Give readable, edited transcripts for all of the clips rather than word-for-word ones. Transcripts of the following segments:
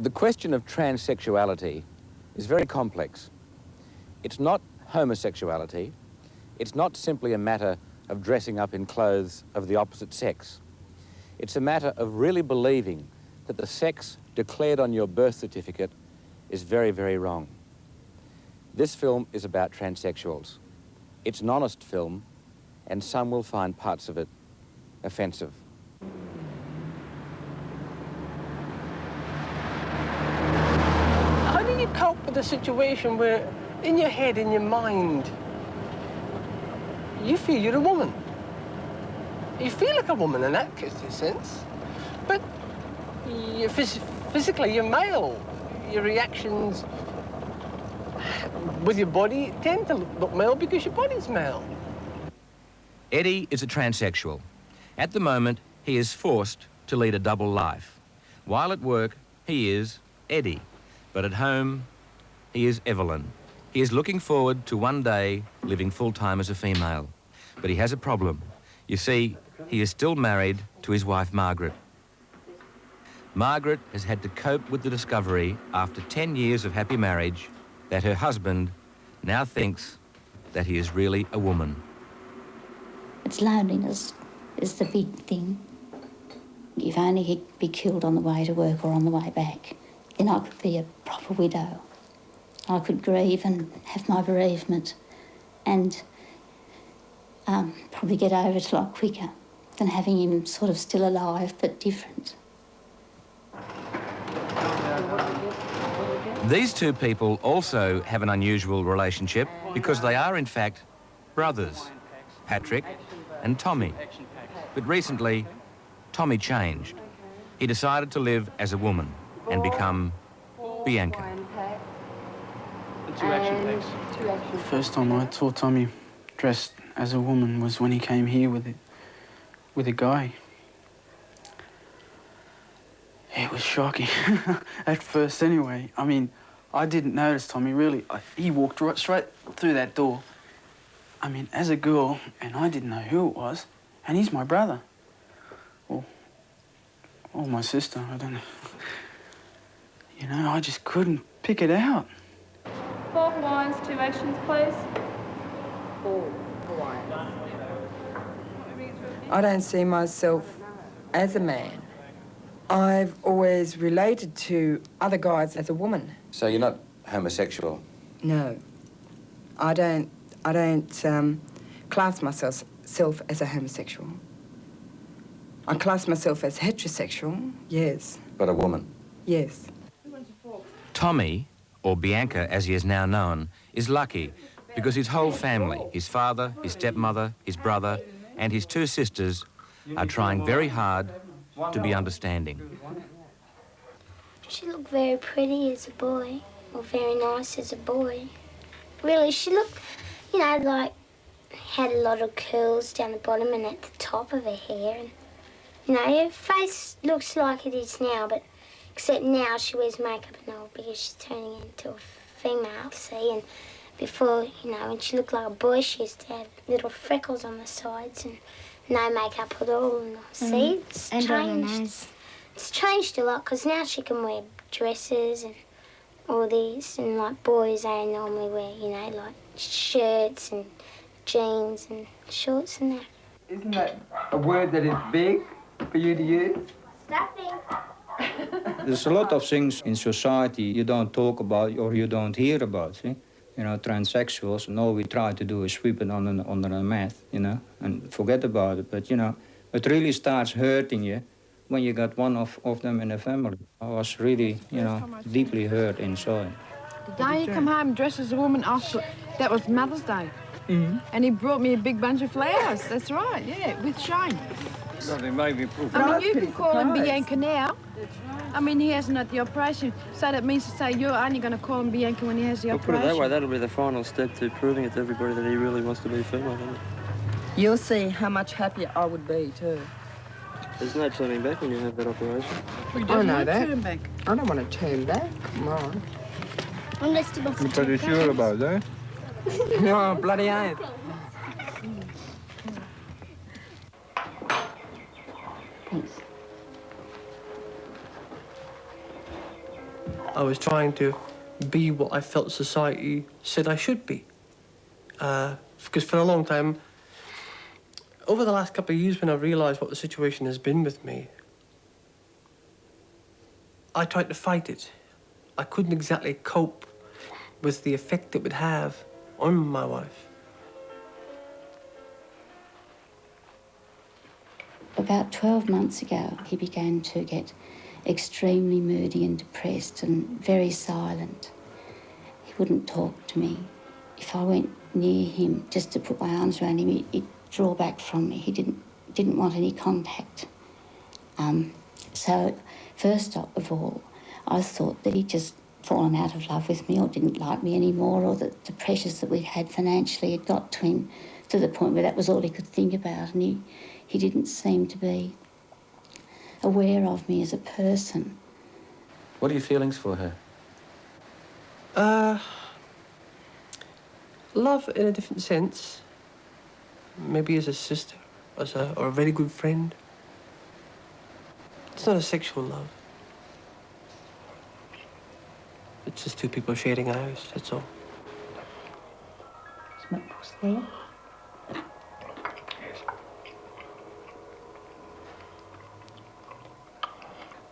The question of transsexuality is very complex. It's not homosexuality. It's not simply a matter of dressing up in clothes of the opposite sex. It's a matter of really believing that the sex declared on your birth certificate is very, very wrong. This film is about transsexuals. It's an honest film, and some will find parts of it offensive. How do you cope with a situation where, in your head, in your mind, you feel you're a woman? You feel like a woman in that sense, but you're physically you're male. Your reactions with your body tend to look male because your body's male. Eddie is a transsexual. At the moment, he is forced to lead a double life. While at work, he is Eddie, but at home, he is Evelyn. He is looking forward to one day living full-time as a female. But he has a problem. You see, he is still married to his wife, Margaret. Margaret has had to cope with the discovery, after 10 years of happy marriage, that her husband now thinks that he is really a woman. It's loneliness is the big thing. If only he'd be killed on the way to work or on the way back, then I could be a proper widow. I could grieve and have my bereavement and probably get over it a lot quicker than having him sort of still alive but different. These two people also have an unusual relationship because they are, in fact, brothers, Patrick and Tommy. But recently, Tommy changed. He decided to live as a woman and become Bianca. The first time I saw Tommy dressed as a woman was when he came here with a guy. It was shocking, at first anyway. I mean, I didn't notice Tommy, really. He walked right straight through that door. I mean, as a girl, and I didn't know who it was, and he's my brother. Or my sister, I don't know. You know, I just couldn't pick it out. 4 Hawaiians, 2 actions, please. 4 Hawaiians. I don't see myself as a man. I've always related to other guys as a woman. So you're not homosexual? No. I don't class myself as a homosexual. I class myself as heterosexual, yes. But a woman? Yes. Tommy, or Bianca as he is now known, is lucky because his whole family, his father, his stepmother, his brother, and his 2 sisters are trying very hard to be understanding. She looked very pretty as a boy, or very nice as a boy. Really, she looked, you know, like had a lot of curls down the bottom and at the top of her hair. And, you know, her face looks like it is now, but except now she wears makeup and all because she's turning into a female, see, and before, you know, when she looked like a boy, she used to have little freckles on the sides and no makeup at all. And see, it's changed. It's changed a lot because now she can wear dresses and all these, and like boys, they normally wear, you know, like shirts and jeans and shorts and that. Isn't that a word that is big for you to use? Stuffing. There's a lot of things in society you don't talk about or you don't hear about, see? You know, transsexuals, and all we try to do is sweep it under the mat, you know, and forget about it. But, you know, it really starts hurting you when you got one of them in the family. I was really, you know, deeply hurt inside. The day you come home dressed as a woman, that was Mother's Day. Mm-hmm. And he brought me a big bunch of flowers. That's right, yeah, with Shane. God, it made me I mean, you can call him Bianca now. I mean, he hasn't had the operation, so that means to say you're only going to call him Bianca when he has the operation. Put it that way, that'll be the final step to proving it to everybody that he really wants to be female, isn't it? You'll see how much happier I would be, too. There's no turning back when you have that operation. I know that. Turn back. I don't want to turn back. Come on. Unless you You're pretty sure about that? No, bloody oath. Thanks. I was trying to be what I felt society said I should be. Because for a long time, over the last couple of years when I realised what the situation has been with me, I tried to fight it. I couldn't exactly cope with the effect it would have on my wife. About 12 months ago, he began to get extremely moody and depressed and very silent. He wouldn't talk to me. If I went near him just to put my arms around him, he'd draw back from me. He didn't want any contact. So first of all, I thought that he'd just fallen out of love with me or didn't like me anymore, or that the pressures that we had financially had got to him to the point where that was all he could think about, and he didn't seem to be aware of me as a person. What are your feelings for her? Love in a different sense. Maybe as a sister, or a very good friend. It's not a sexual love. It's just two people sharing a house, that's all. Is my puss there?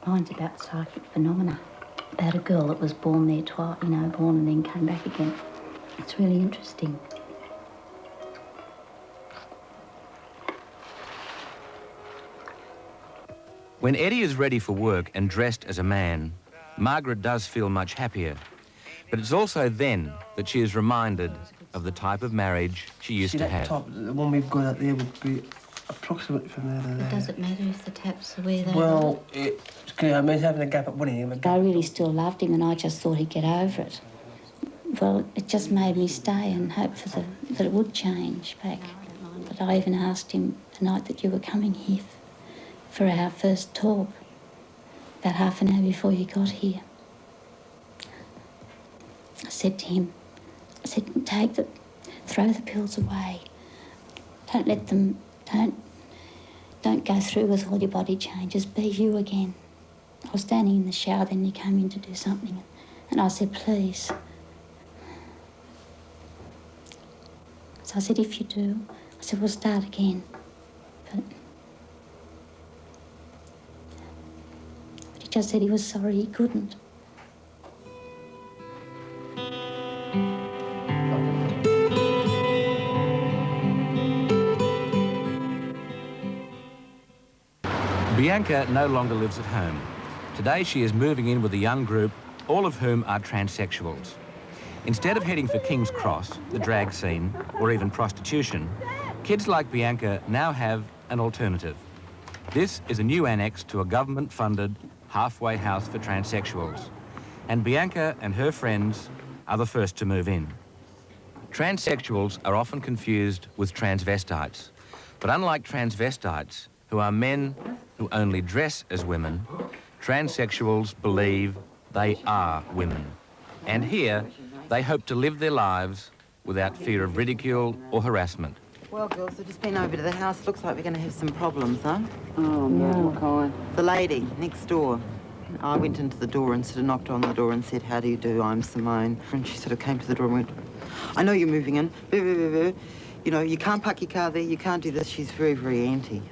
Mine's about psychic phenomena. About a girl that was born there twice, born and then came back again. It's really interesting. When Eddie is ready for work and dressed as a man, Margaret does feel much happier. But it's also then that she is reminded of the type of marriage she used to have. Top, the one we've got up there would be approximately from there to there. Does it matter if the taps are where they are? Well, it's clear. I mean, it's having a gap at one end. I really still loved him and I just thought he'd get over it. Well, it just made me stay and hope for that it would change back. But I even asked him the night that you were coming here for our first talk, about half an hour before you got here. I said to him, throw the pills away. Don't let them, don't go through with all your body changes. Be you again. I was standing in the shower, then he came in to do something, and I said, please. So I said, if you do, I said, we'll start again. But he just said he was sorry he couldn't. Bianca no longer lives at home. Today she is moving in with a young group, all of whom are transsexuals. Instead of heading for King's Cross, the drag scene, or even prostitution, kids like Bianca now have an alternative. This is a new annex to a government-funded halfway house for transsexuals, and Bianca and her friends are the first to move in. Transsexuals are often confused with transvestites, but unlike transvestites, who are men who only dress as women, transsexuals believe they are women. And here, they hope to live their lives without fear of ridicule or harassment. Well, girls, we've just been over to the house. Looks like we're going to have some problems, huh? Oh, no. What kind? The lady next door. I went into the door and sort of knocked on the door and said, how do you do? I'm Simone. And she sort of came to the door and went, I know you're moving in. You know, you can't park your car there. You can't do this. She's very, very anti.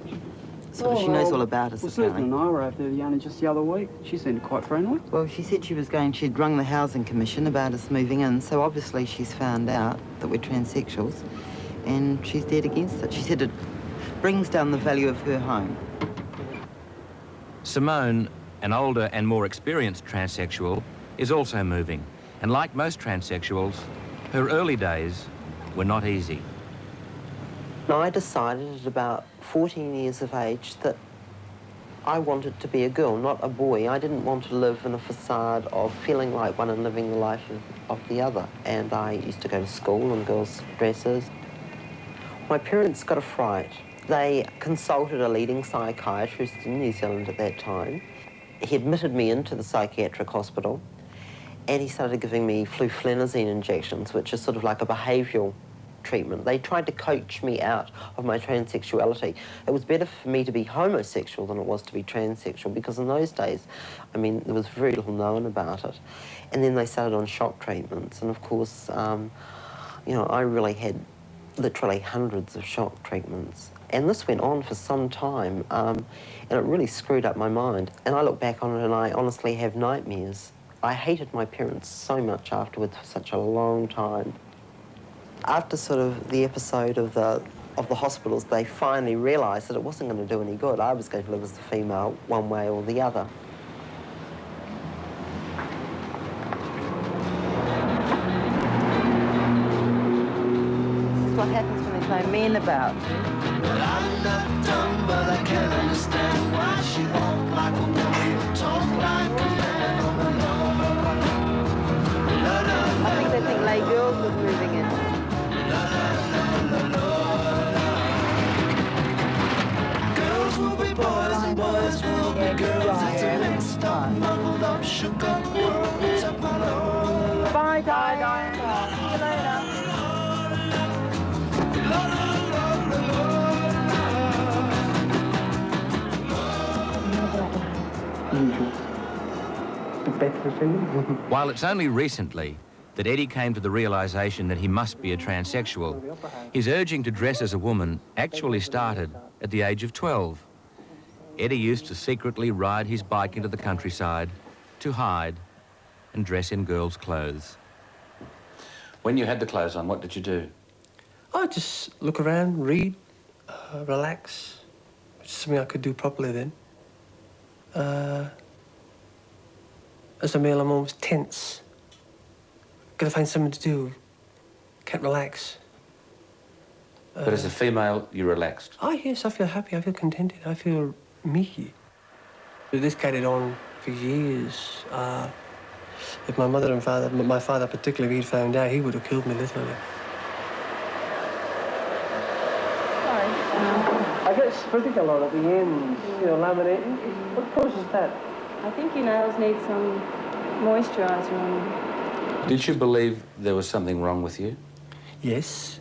She knows all about us, apparently. Susan and I were over there only just the other week. She seemed quite friendly. Well, she said she'd rung the Housing Commission about us moving in, so obviously she's found out that we're transsexuals, and she's dead against it. She said it brings down the value of her home. Simone, an older and more experienced transsexual, is also moving, and like most transsexuals, her early days were not easy. I decided at about 14 years of age that I wanted to be a girl, not a boy. I didn't want to live in a facade of feeling like one and living the life of the other. And I used to go to school in girls' dresses. My parents got a fright. They consulted a leading psychiatrist in New Zealand at that time. He admitted me into the psychiatric hospital, and he started giving me flufenazine injections, which is sort of like a behavioural treatment. They tried to coach me out of my transsexuality. It was better for me to be homosexual than it was to be transsexual, because in those days, I mean, there was very little known about it. And then they started on shock treatments, and of course, you know, I really had literally hundreds of shock treatments. And this went on for some time, and it really screwed up my mind. And I look back on it and I honestly have nightmares. I hated my parents so much afterwards for such a long time. After sort of the episode of the hospitals, they finally realised that it wasn't going to do any good. I was going to live as a female one way or the other. This is what happens when there's no men about. Well, I'm not dumb, but I can't understand why she walk like a woman, talk like a man on the lawn. I think they think lay girls was moving in. Girls will be boys and boys will be girls. It's a mixed up, muddled up, shook up world. It's a follow. Bye, Diane. See you later. While it's only recently that Eddie came to the realisation that he must be a transsexual, his urging to dress as a woman actually started at the age of 12. Eddie used to secretly ride his bike into the countryside to hide and dress in girls' clothes. When you had the clothes on, what did you do? I just look around, read, relax, which is something I could do properly then. As a male, I'm always tense. Gotta find something to do. Can't relax. But as a female, you relaxed. Oh, yes, I feel happy. I feel contented. I feel me. But this carried on for years. If my mother and father, my father particularly, if he'd found out, he would have killed me, literally. Sorry. I get spreading a lot at the ends, you know, laminating. What causes that? I think your nails need some moisturiser on them. Did you believe there was something wrong with you? Yes.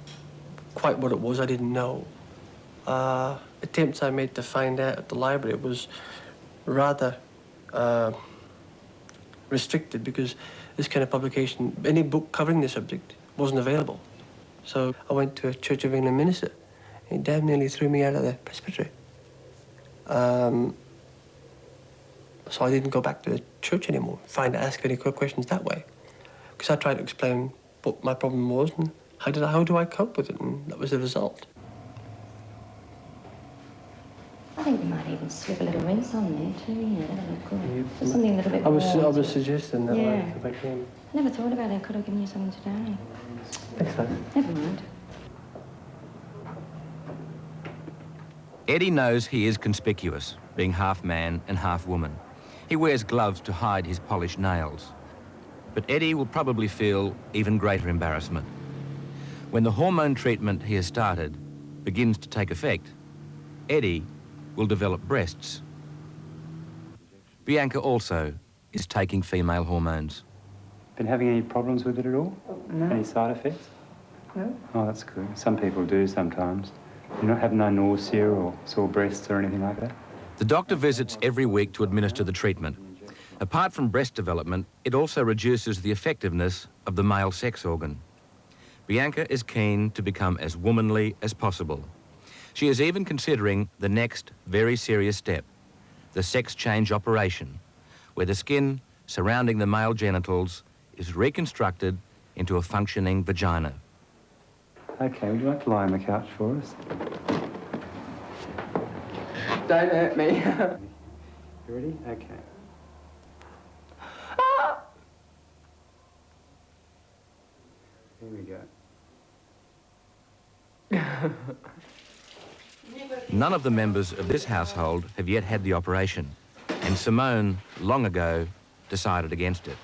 Quite what it was, I didn't know. Attempts I made to find out at the library was rather restricted, because this kind of publication, any book covering the subject, wasn't available. So I went to a Church of England minister, and he damn nearly threw me out of the presbytery. So I didn't go back to the church anymore, ask any questions that way. Because I tried to explain what my problem was and how do I cope with it, and that was the result. I think we might even slip a little rinse on there too, you know, that'd look good. Just something a little bit I was warm. suggesting that Yeah. if I came. I never thought about it. I could have given you something today. Next time. Never mind. Eddie knows he is conspicuous, being half man and half woman. He wears gloves to hide his polished nails. But Eddie will probably feel even greater embarrassment. When the hormone treatment he has started begins to take effect, Eddie will develop breasts. Bianca also is taking female hormones. Been having any problems with it at all? No. Any side effects? No. Oh, that's good. Some people do sometimes. You not have no nausea or sore breasts or anything like that? The doctor visits every week to administer the treatment. Apart from breast development, it also reduces the effectiveness of the male sex organ. Bianca is keen to become as womanly as possible. She is even considering the next very serious step, the sex change operation, where the skin surrounding the male genitals is reconstructed into a functioning vagina. Okay, would you like to lie on the couch for us? Don't hurt me. You ready? Okay. Here we go. None of the members of this household have yet had the operation, and Simone, long ago, decided against it.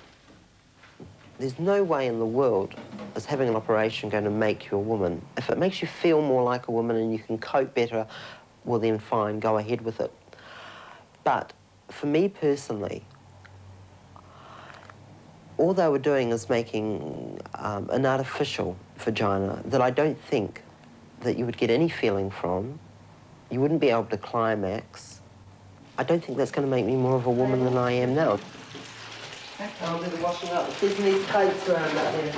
There's no way in the world is having an operation going to make you a woman. If it makes you feel more like a woman and you can cope better, well then fine, go ahead with it. But for me personally, all they were doing is making an artificial vagina that I don't think that you would get any feeling from. You wouldn't be able to climax. I don't think that's going to make me more of a woman than I am now. I'll do the washing up. There's these coats around out there.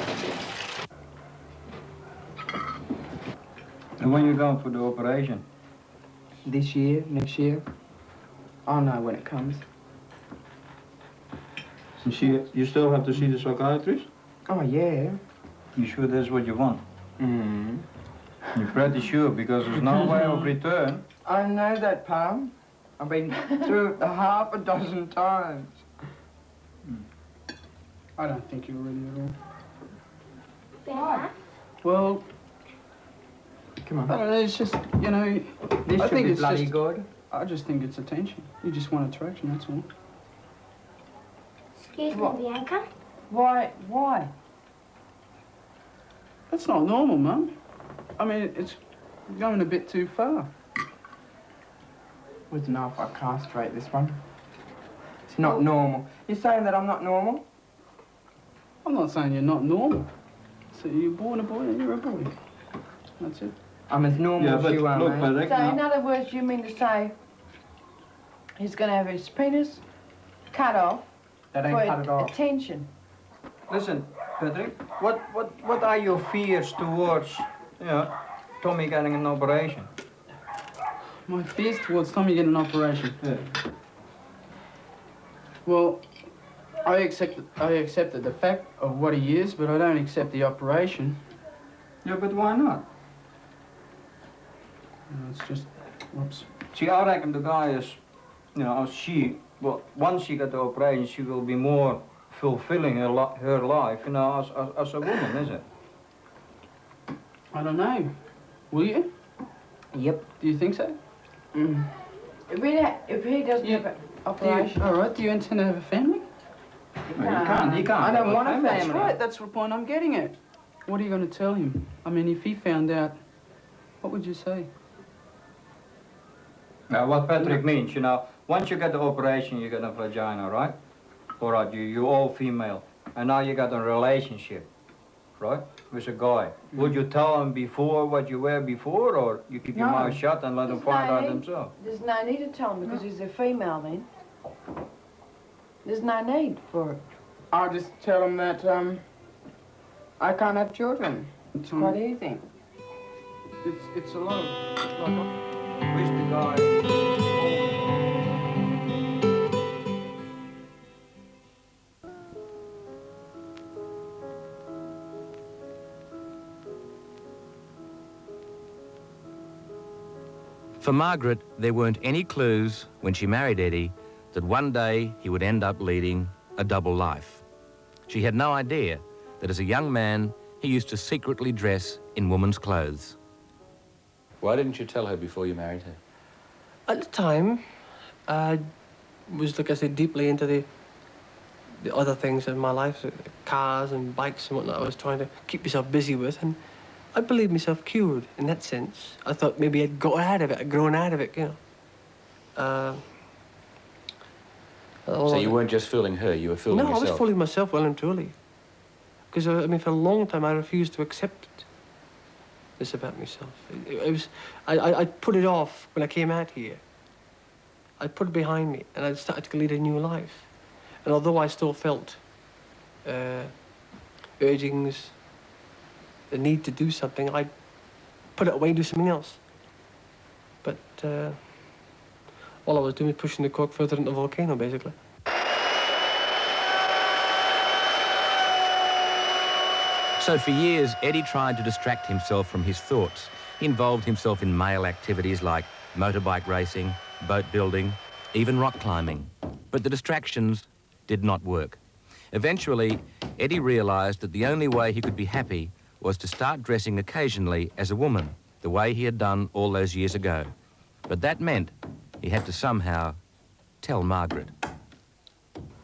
And when you go for the operation? This year, next year? I'll know when it comes. And you still have to see the psychiatrist? Oh, yeah. You sure that's what you want? Mm-hmm. You're pretty sure, because there's no way of return. I know that, Pam. I've been through it half a dozen times. I don't think you're ready at all. Why? Well, come on. I don't know, it's just, you know, This I should think be it's bloody just, good. I just think it's attention. You just want attraction, that's all. Excuse me, Bianca. Why? That's not normal, Mum. I mean, it's going a bit too far. Wouldn't know if I castrate this one. It's not normal. You're saying that I'm not normal? I'm not saying you're not normal. So you're born a boy and you're a boy. That's it. I'm as normal as you are, mate. So, in other words, you mean to say he's going to have his penis cut off That ain't for cut it off. attention? Listen, Patrick, what are your fears towards, Tommy getting an operation? My fears towards Tommy getting an operation. Yeah. Well, I accepted the fact of what he is, but I don't accept the operation. Yeah, but why not? It's just, whoops. See, I reckon the guy is, once she got the operation, she will be more fulfilling her life, as a woman, is it? I don't know. Will you? Yep. Do you think so? Mm. If he doesn't have an operation... All right, do you intend to have a family? You can't. I don't want a family. family. That's right, that's the point I'm getting at. What are you going to tell him? I mean, if he found out, what would you say? Now, what Patrick means, once you get the operation, you get a vagina, right? All right, you're all female. And now you got a relationship, right? With a guy. Would you tell him before what you were before, or you keep your mouth shut and let him find out himself? There's no need to tell him because he's a female then. There's no need for it. I'll just tell him that, I can't have children. It's quite easy. It's a lot of... Where's the guy? For Margaret, there weren't any clues when she married Eddie that one day he would end up leading a double life. She had no idea that as a young man, he used to secretly dress in woman's clothes. Why didn't you tell her before you married her? At the time, I was, like I said, deeply into the other things in my life, cars and bikes and whatnot. I was trying to keep myself busy with, and I believed myself cured in that sense. I thought maybe I'd got out of it, I'd grown out of it, So you weren't just fooling her, you were fooling yourself? No, I was fooling myself well and truly. Because, I mean, for a long time, I refused to accept this about myself. I put it off when I came out here. I put it behind me, and I started to lead a new life. And although I still felt urgings, the need to do something, I put it away and do something else. But all I was doing was pushing the cork further into the volcano, basically. So for years, Eddie tried to distract himself from his thoughts. He involved himself in male activities like motorbike racing, boat building, even rock climbing. But the distractions did not work. Eventually, Eddie realised that the only way he could be happy was to start dressing occasionally as a woman, the way he had done all those years ago. But that meant he had to somehow tell Margaret.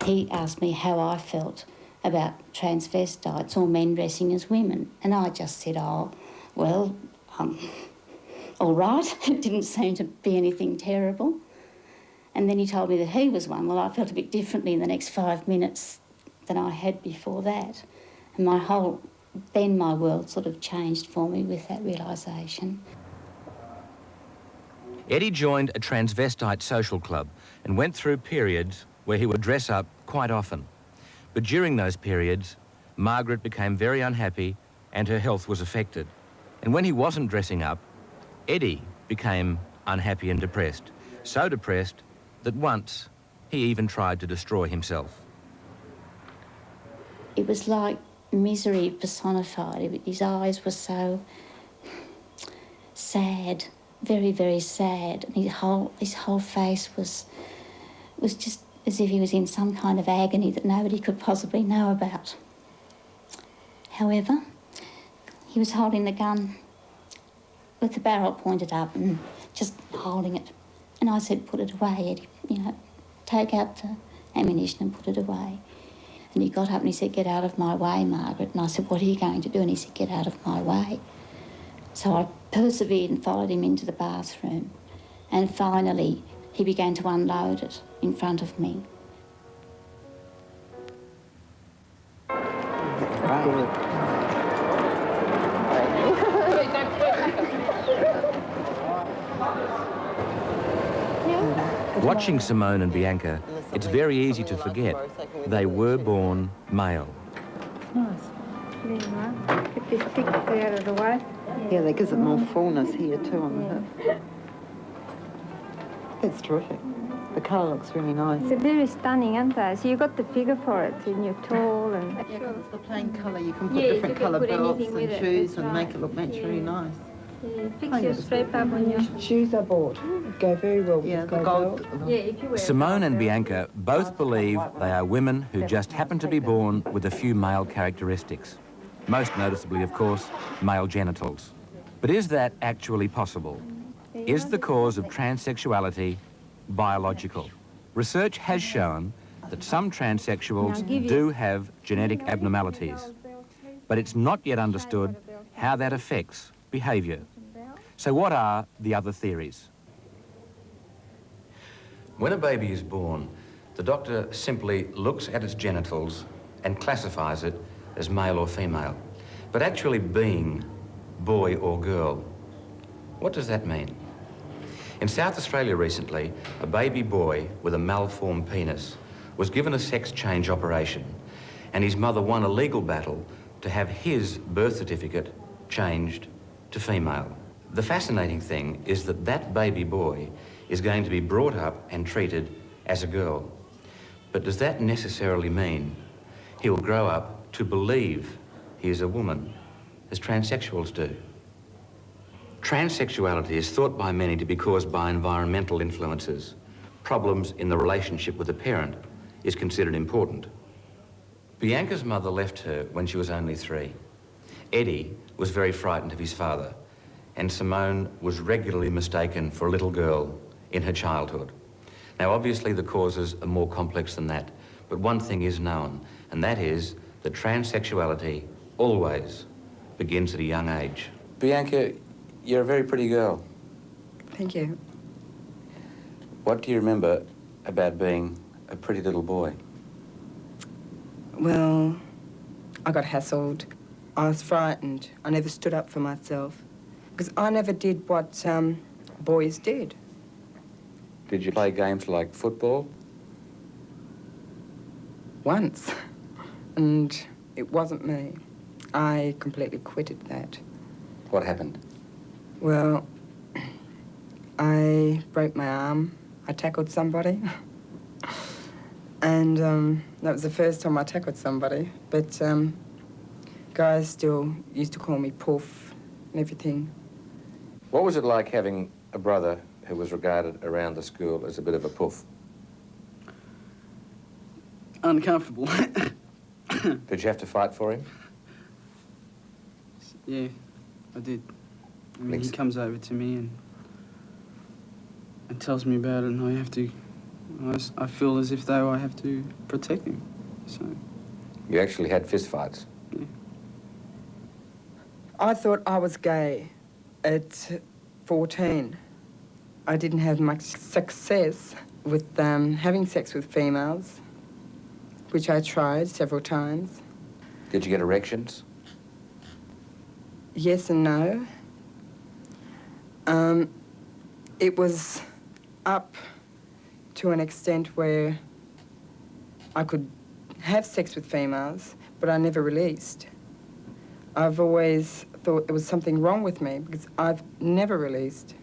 He asked me how I felt about transvestites or men dressing as women. And I just said, oh, well, all right. It didn't seem to be anything terrible. And then he told me that he was one. Well, I felt a bit differently in the next 5 minutes than I had before that. And then my world sort of changed for me with that realisation. Eddie joined a transvestite social club and went through periods where he would dress up quite often. But during those periods, Margaret became very unhappy and her health was affected. And when he wasn't dressing up, Eddie became unhappy and depressed. So depressed that once he even tried to destroy himself. It was like misery personified. His eyes were so sad, very, very sad. And his whole face was just as if he was in some kind of agony that nobody could possibly know about. However, he was holding the gun with the barrel pointed up and just holding it. And I said, put it away, Eddie, you know, take out the ammunition and put it away. And he got up and he said, get out of my way, Margaret. And I said, what are you going to do? And he said, get out of my way. So I persevered and followed him into the bathroom. And finally, he began to unload it in front of me. Watching Simone and Bianca, it's very easy to forget they were born male. Nice. Get this thick out of the way. Yeah, that gives it more fullness here too on the hip. That's terrific. The colour looks really nice. They're very stunning, aren't they? So you've got the figure for it, and you're tall and... Yeah, because it's the plain colour. You can put different colour belts and shoes and make it look really nice. Yeah, fix your strap up on your... Shoes I bought go very well with the gold. Yeah, if you wear Simone and Bianca both believe they are women who just happen to be born with a few male characteristics. Most noticeably, of course, male genitals. But is that actually possible? Is the cause of transsexuality biological? Research has shown that some transsexuals do have genetic abnormalities, but it's not yet understood how that affects behaviour. So what are the other theories? When a baby is born, the doctor simply looks at its genitals and classifies it as male or female. But actually being boy or girl, what does that mean? In South Australia recently, a baby boy with a malformed penis was given a sex change operation, and his mother won a legal battle to have his birth certificate changed to female. The fascinating thing is that that baby boy is going to be brought up and treated as a girl. But does that necessarily mean he will grow up to believe he is a woman, as transsexuals do? Transsexuality is thought by many to be caused by environmental influences. Problems in the relationship with a parent is considered important. Bianca's mother left her when she was only 3. Eddie was very frightened of his father, and Simone was regularly mistaken for a little girl in her childhood. Now, obviously, the causes are more complex than that, but one thing is known, and that is that transsexuality always begins at a young age. Bianca, you're a very pretty girl. Thank you. What do you remember about being a pretty little boy? Well, I got hassled. I was frightened. I never stood up for myself. Because I never did what boys did. Did you play games like football? Once. And it wasn't me. I completely quitted that. What happened? Well, I broke my arm. I tackled somebody. And that was the first time I tackled somebody. But guys still used to call me Poof and everything. What was it like having a brother who was regarded around the school as a bit of a poof? Uncomfortable. Did you have to fight for him? Yeah, I did. I mean, he comes over to me and tells me about it, and I have to... I feel as if though I have to protect him, so... You actually had fistfights? Yeah. I thought I was gay at 14. I didn't have much success with having sex with females. which I tried several times. Did you get erections? Yes and no. It was up to an extent where I could have sex with females, but I never released. I've always thought there was something wrong with me because I've never released.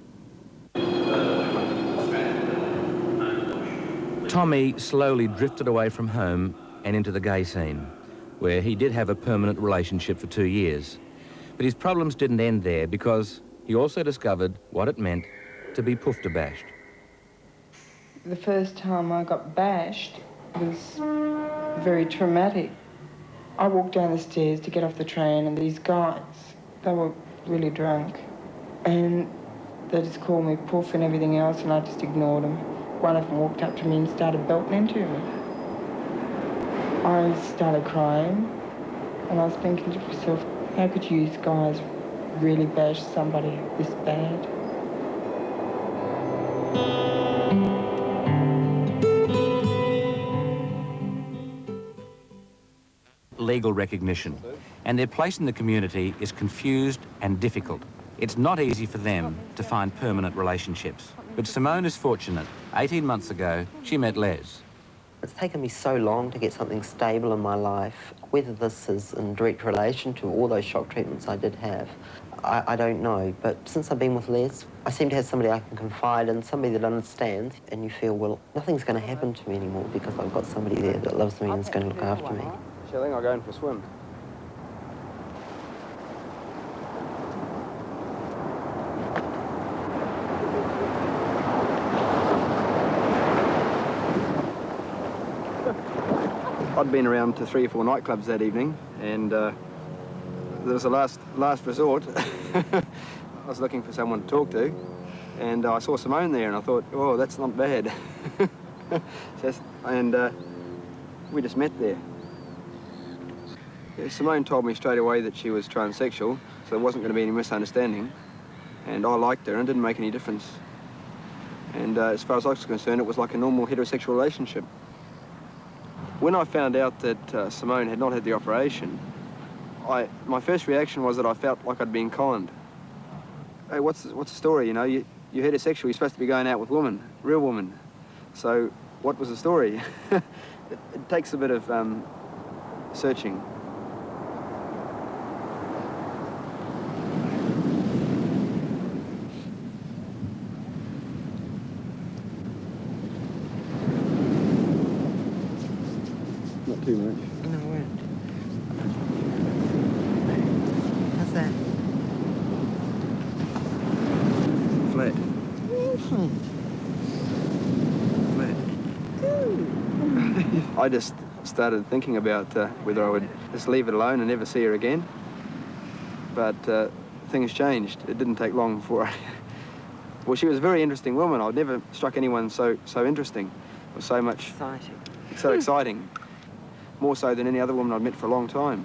Tommy slowly drifted away from home and into the gay scene, where he did have a permanent relationship for 2 years. But his problems didn't end there because he also discovered what it meant to be poofter bashed. The first time I got bashed was very traumatic. I walked down the stairs to get off the train and these guys, they were really drunk, and they just called me poof and everything else, and I just ignored them. One of them walked up to me and started belting into me. I started crying, and I was thinking to myself, how could you guys really bash somebody this bad? Legal recognition, and their place in the community is confused and difficult. It's not easy for them to find permanent relationships. But Simone is fortunate. 18 months ago, she met Les. It's taken me so long to get something stable in my life. Whether this is in direct relation to all those shock treatments I did have, I don't know. But since I've been with Les, I seem to have somebody I can confide in, somebody that understands, and you feel, well, nothing's going to happen to me anymore because I've got somebody there that loves me and is going to look after me. I think I'll go in for a swim. I'd been around to 3 or 4 nightclubs that evening, and there was a last resort. I was looking for someone to talk to, and I saw Simone there, and I thought, oh, that's not bad. And we just met there. Simone told me straight away that she was transsexual, so there wasn't going to be any misunderstanding, and I liked her, and it didn't make any difference. And as far as I was concerned, it was like a normal heterosexual relationship. When I found out that Simone had not had the operation, my first reaction was that I felt like I'd been conned. Hey, what's the story? You know, you're heterosexual, you're supposed to be going out with women, real women. So what was the story? It takes a bit of searching. Not too much. No, I won't. How's that? Flat. Flat. I just started thinking about whether I would just leave it alone and never see her again. But things changed. It didn't take long before I... Well, she was a very interesting woman. I'd never struck anyone so interesting, or so much... Exciting. So exciting. More so than any other woman I'd met for a long time.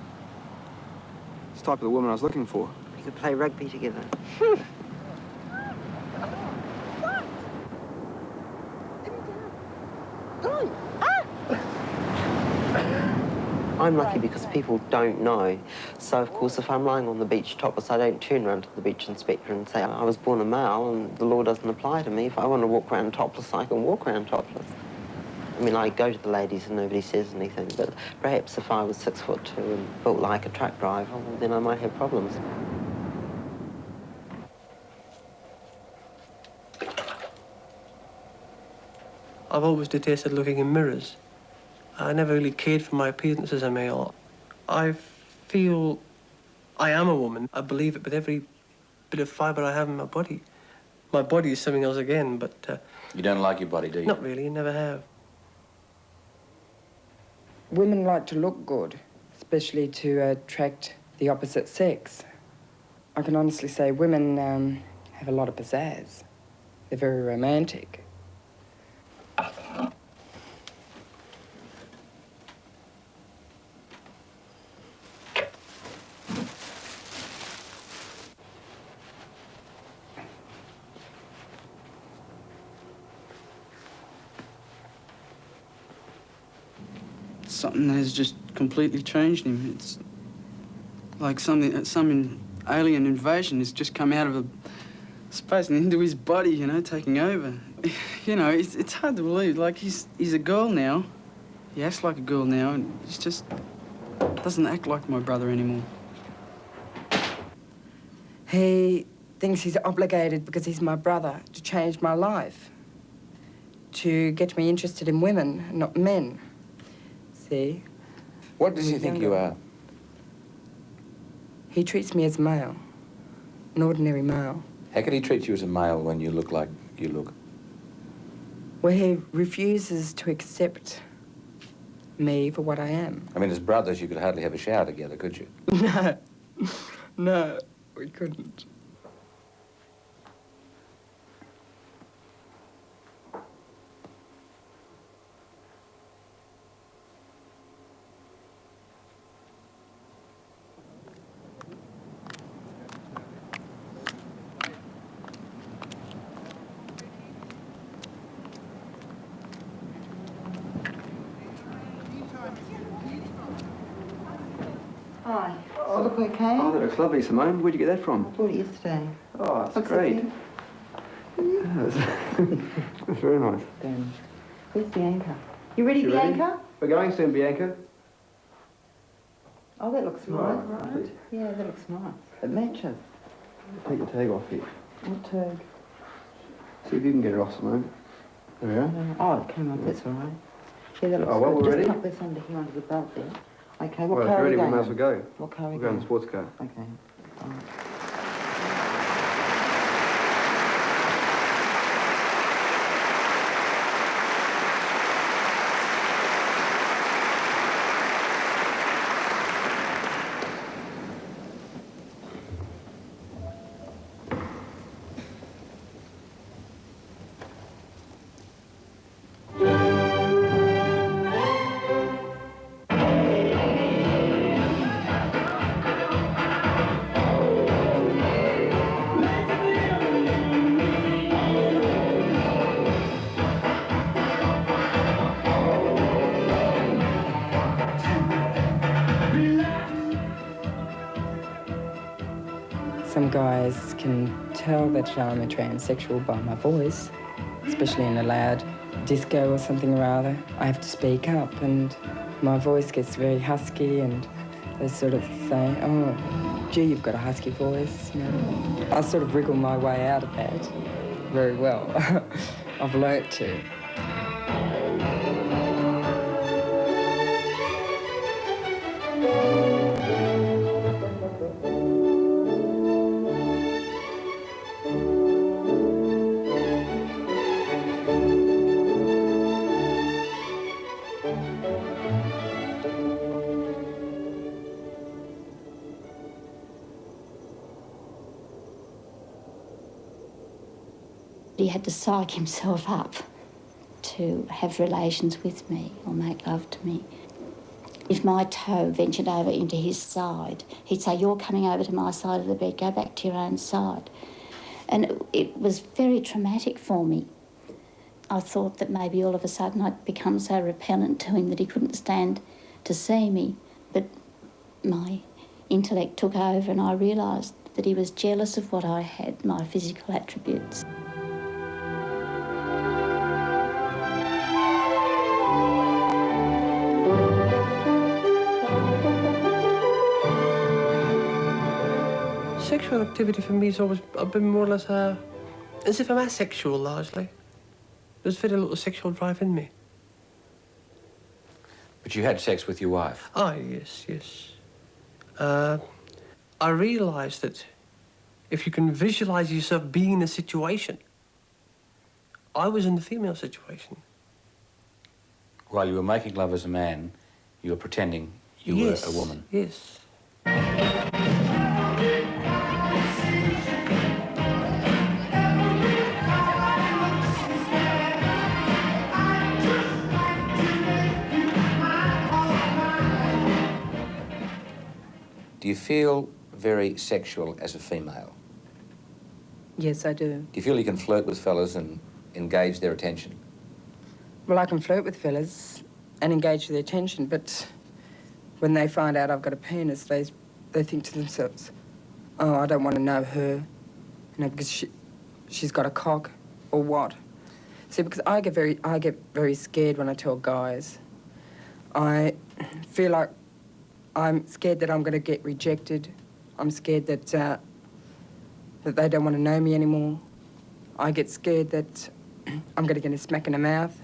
It's the type of the woman I was looking for. You could play rugby together. I'm lucky because people don't know. So, of course, if I'm lying on the beach topless, I don't turn around to the beach inspector and say, I was born a male and the law doesn't apply to me. If I want to walk around topless, I can walk around topless. I mean, I go to the ladies and nobody says anything, but perhaps if I was 6'2" and built like a truck driver, well, then I might have problems. I've always detested looking in mirrors. I never really cared for my appearance as a male. I feel I am a woman. I believe it with every bit of fibre I have in my body. My body is something else again, but... You don't like your body, do you? Not really, never have. Women like to look good, especially to attract the opposite sex. I can honestly say women have a lot of pizzazz. They're very romantic. something has just completely changed him. It's like some alien invasion has just come out of a space and into his body, you know, taking over. You know, it's hard to believe. Like, he's a girl now. He acts like a girl now, and he's just doesn't act like my brother anymore. He thinks he's obligated, because he's my brother, to change my life, to get me interested in women, not men. See? What does he think you are? He treats me as male, an ordinary male. How can he treat you as a male when you look like you look? Well, he refuses to accept me for what I am. I mean, as brothers, you could hardly have a shower together, could you? No. No, we couldn't. Hi. Does it look okay? Oh, that looks lovely, Simone. Where'd you get that from? I bought it yesterday. Oh, that's Looks great. okay. Yeah, that's very nice. Where's Bianca? You ready, Bianca? We're going soon, Bianca. Oh, that looks nice. Right. Yeah, that looks nice. It matches. Take your tag off here. What tag? See if you can get it off, Simone. There we are. Oh, it came off, that's all right. Yeah, that looks Oh, well, good. we're ready? Just tuck this under here under the belt there. Okay, what Well, if car you're are we ready, we going may as well in? go. What car are we We'll go in going the sports car. Okay. All right. Some guys can tell that I'm a transsexual by my voice, especially in a loud disco or something or other. I have to speak up and my voice gets very husky and they sort of say, oh, gee, you've got a husky voice, you know. I sort of wriggle my way out of that very well. I've learnt to. He had to psych himself up to have relations with me or make love to me. If my toe ventured over into his side, he'd say, you're coming over to my side of the bed, go back to your own side. And it was very traumatic for me. I thought that maybe all of a sudden I'd become so repellent to him that he couldn't stand to see me. But my intellect took over and I realised that he was jealous of what I had, my physical attributes. Sexual activity for me has always been more or less as if I'm asexual largely. There's very little sexual drive in me. But you had sex with your wife? Oh, yes, yes. I realised that if you can visualise yourself being in a situation, I was in the female situation. While you were making love as a man, you were pretending you were a woman? Yes. Do you feel very sexual as a female? Yes, I do. Do you feel you can flirt with fellas and engage their attention? Well, I can flirt with fellas and engage their attention, but when they find out I've got a penis, they think to themselves, oh, I don't want to know her, you know, because she's got a cock, or what. See, because I get very scared when I tell guys. I feel like I'm scared that I'm going to get rejected. I'm scared that that they don't want to know me anymore. I get scared that I'm going to get a smack in the mouth.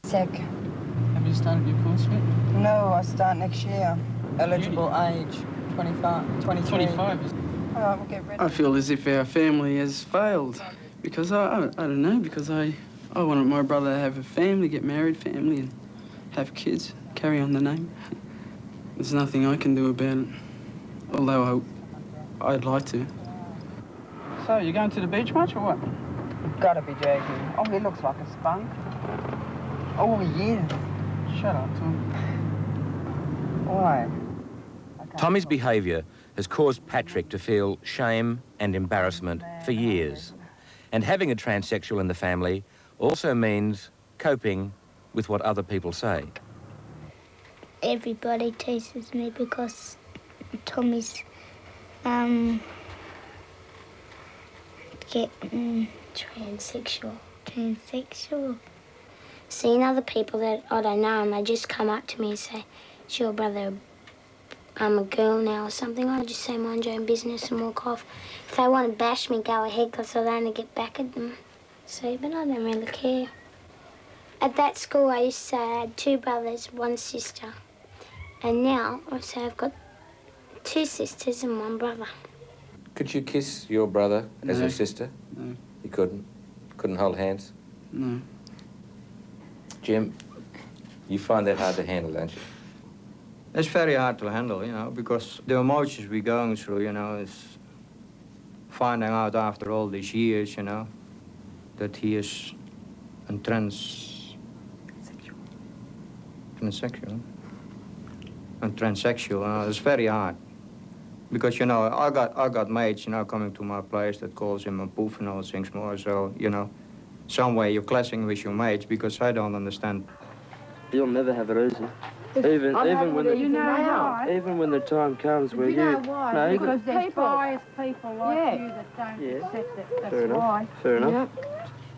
Sick. Have you started your course yet? No, I start next year. Eligible age, 25, 23. 25. Oh, we'll get ready. I feel as if our family has failed because I don't know, because I wanted my brother to have a family, get married, family, and have kids, carry on the name. There's nothing I can do about it, although I'd like to. So, you going to the beach much or what? You've got to be joking. Oh, he looks like a spunk. Oh, he is. Shut up, Tom. Why? Tommy's behaviour has caused Patrick to feel shame and embarrassment for years. And having a transsexual in the family also means coping with what other people say. Everybody teases me because Tommy's getting transsexual. Seeing other people that I don't know, and they just come up to me and say, "It's your brother, I'm a girl now," or something. I just say, "Mind your own business," and walk off. If they want to bash me, go ahead, because I'll only get back at them. See, but I don't really care. At that school, I used to say I had 2 brothers, 1 sister. And now I say I've got 2 sisters and 1 brother. Could you kiss your brother as No. your sister? No. You couldn't? Couldn't hold hands? No. Jim, you find that hard to handle, don't you? It's very hard to handle, you know, because the emotions we're going through, you know, is finding out after all these years, you know, that he is a transsexual. And transsexual, it's very hard. Because, you know, I got mates, you know, coming to my place that calls him a poof and all things more, so, you know, some way you're clashing with your mates because I don't understand. You'll never have it easy. Even when the time comes where you know why? No, Because there's People like you that don't accept it. That's Fair enough. why. Fair enough. Yep.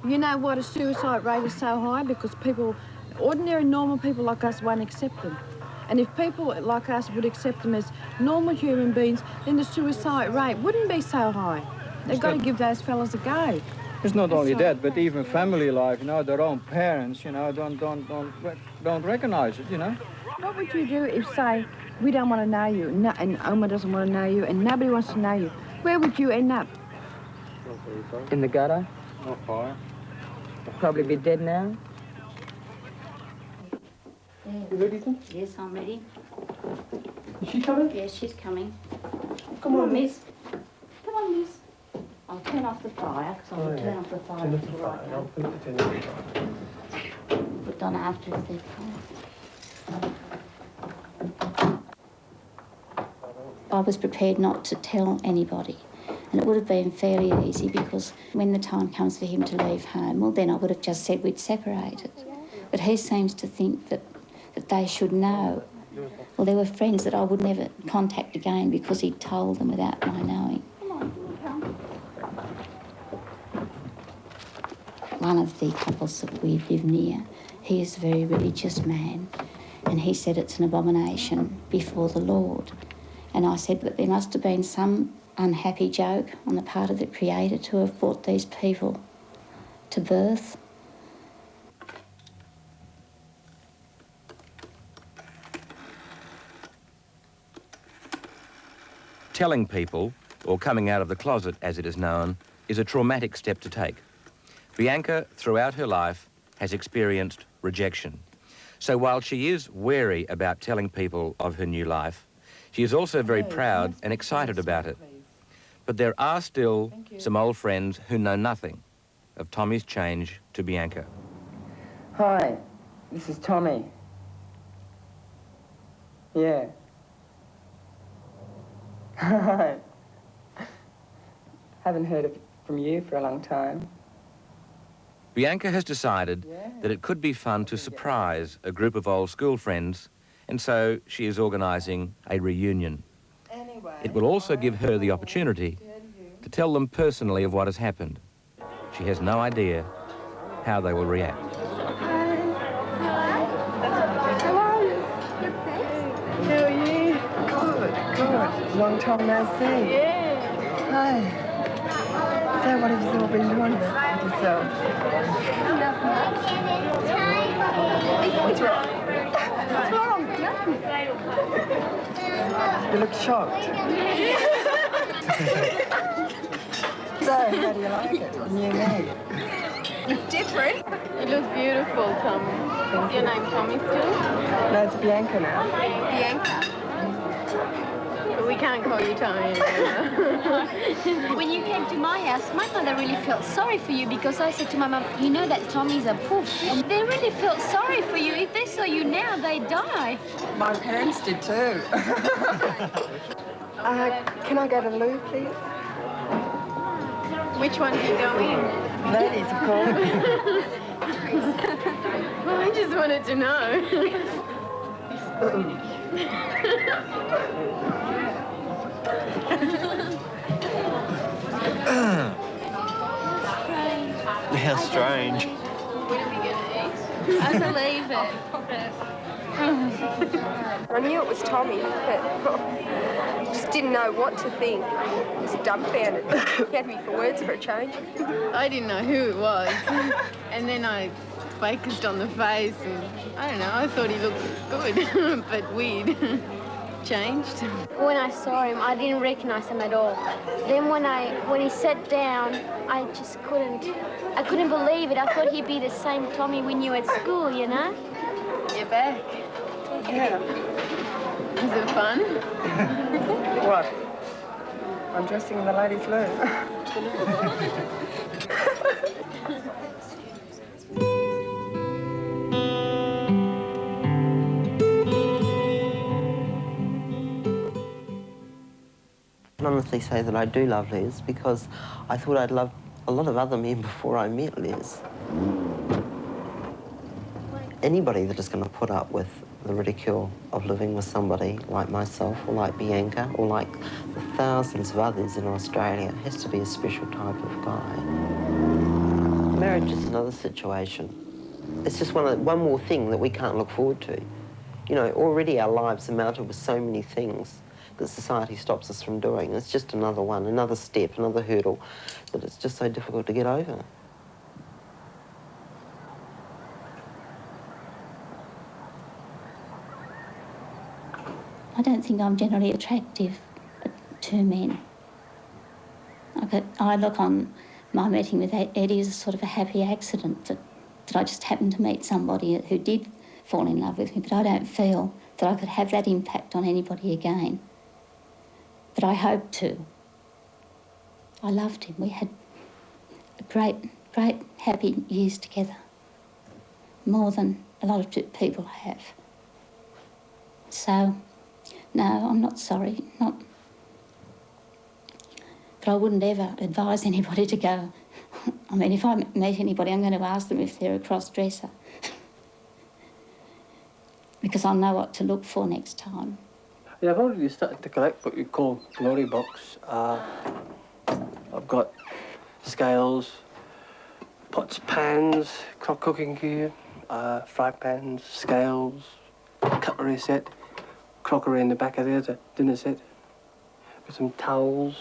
You know why the suicide rate is so high? Because people, ordinary, normal people like us won't accept them. And if people like us would accept them as normal human beings, then the suicide rate wouldn't be so high. They've got to give those fellas a go. It's not only that, but even family life, you know, their own parents, you know, don't recognize it, you know. What would you do if, say, we don't want to know you, and Oma doesn't want to know you, and nobody wants to know you? Where would you end up? In the gutter? Not far. Probably be dead now. You ready, then? Yes, I'm ready. Is she coming? Yes, she's coming. Come on, miss. Come on, miss. I'll turn off the fire, because I'll turn off the fire. Turn off the fire, and I'll put it in the fire. Put Donna after the fire. I was prepared not to tell anybody, and it would have been fairly easy because when the time comes for him to leave home, well, then I would have just said we'd separated. But he seems to think that they should know. Well, there were friends that I would never contact again because he'd told them without my knowing. One of the couples that we live near, he is a very religious man, and he said it's an abomination before the Lord. And I said that there must have been some unhappy joke on the part of the Creator to have brought these people to birth. Telling people, or coming out of the closet as it is known, is a traumatic step to take. Bianca, throughout her life, has experienced rejection. So while she is wary about telling people of her new life, she is also very proud and excited about it. But there are still some old friends who know nothing of Tommy's change to Bianca. Hi, this is Tommy. Yeah. Haven't heard from you for a long time. Bianca has decided that it could be fun to surprise a group of old school friends, and so she is organising a reunion. It will also give her the opportunity to tell them personally of what has happened. She has no idea how they will react. How are you? Good, thanks. How are you? Good, good. Long time no see. Yeah. Hi. So what have you all been doing with yourselves? What's wrong? What's wrong? Nothing. You look shocked. So, how do you like it? New me? Different. You look beautiful, Tommy. Is your name Tommy still? No, it's Bianca now. Bianca. But we can't call you Tommy anymore. When you came to my house, my mother really felt sorry for you because I said to my mum, you know that Tommy's a poof. And they really felt sorry for you. If they saw you now, they'd die. My parents did too. Can I go to the loo, please? Which one do you go in? Ladies, of course. Well, I just wanted to know. How strange. What are we going to eat? I believe it. I knew it was Tommy, but just didn't know what to think. Just dumbfounded. He had me for words for a change. I didn't know who it was. And then I focused on the face and, I don't know, I thought he looked good, but weird. Changed. When I saw him, I didn't recognise him at all. Then when he sat down, I just couldn't believe it. I thought he'd be the same Tommy we knew at school, you know? You're back. Yeah. Is it fun? What? I'm dressing in the ladies' loo. I can honestly say that I do love Les because I thought I'd loved a lot of other men before I met Les. Anybody that is going to put up with the ridicule of living with somebody like myself or like Bianca or like the thousands of others in Australia has to be a special type of guy. Marriage is another situation. It's just one more thing that we can't look forward to. You know, already our lives are mounted with so many things that society stops us from doing. It's just another one, another step, another hurdle that it's just so difficult to get over. I don't think I'm generally attractive to men. I look on my meeting with Eddie as a sort of a happy accident that I just happened to meet somebody who did fall in love with me, but I don't feel that I could have that impact on anybody again. But I hope to. I loved him. We had great, happy years together. More than a lot of people have. So, no, I'm not sorry, not. But I wouldn't ever advise anybody to go. I mean, if I meet anybody, I'm going to ask them if they're a cross-dresser. Because I'll know what to look for next time. Yeah, I've already started to collect what we call glory box. I've got scales, pots, pans, cooking gear, fry pans, scales, cutlery set, crockery in the back of there's a dinner set, with some towels.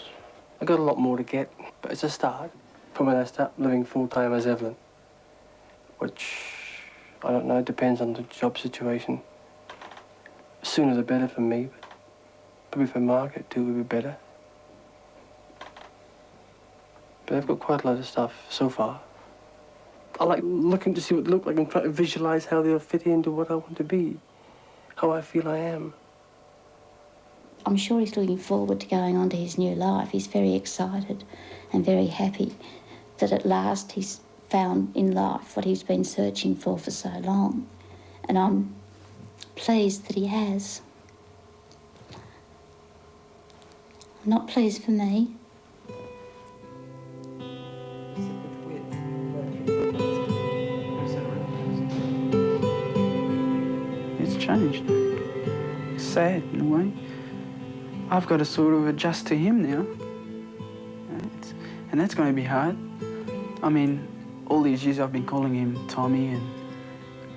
I've got a lot more to get, but it's a start from when I start living full-time as Evelyn, which, I don't know, depends on the job situation. Sooner the better for me, but probably for Margaret too would be better. But I've got quite a lot of stuff so far. I like looking to see what they look like and trying to visualise how they'll fit into what I want to be, how I feel I am. I'm sure he's looking forward to going on to his new life. He's very excited and very happy that at last he's found in life what he's been searching for so long. And I'm pleased that he has. Not pleased for me. It's changed. It's sad in a way. I've got to sort of adjust to him now. And that's going to be hard. I mean, all these years I've been calling him Tommy and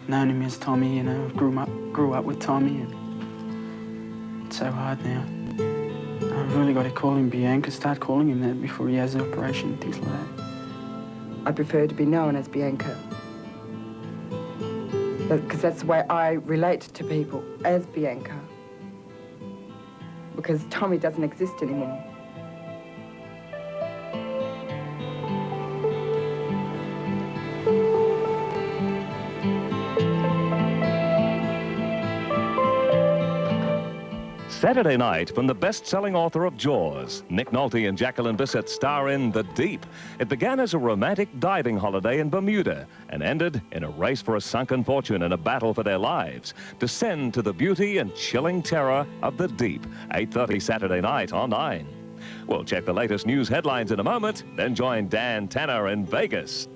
known him as Tommy, you know, grew up with Tommy, and it's so hard now. I've really got to call him Bianca, start calling him that before he has the operation and things like that. I prefer to be known as Bianca. Because that's the way I relate to people, as Bianca. Because Tommy doesn't exist anymore. Saturday night from the best-selling author of Jaws. Nick Nolte and Jacqueline Bisset star in The Deep. It began as a romantic diving holiday in Bermuda and ended in a race for a sunken fortune and a battle for their lives. Descend to the beauty and chilling terror of The Deep. 8:30 Saturday night on 9. We'll check the latest news headlines in a moment, then join Dan Tanner in Vegas.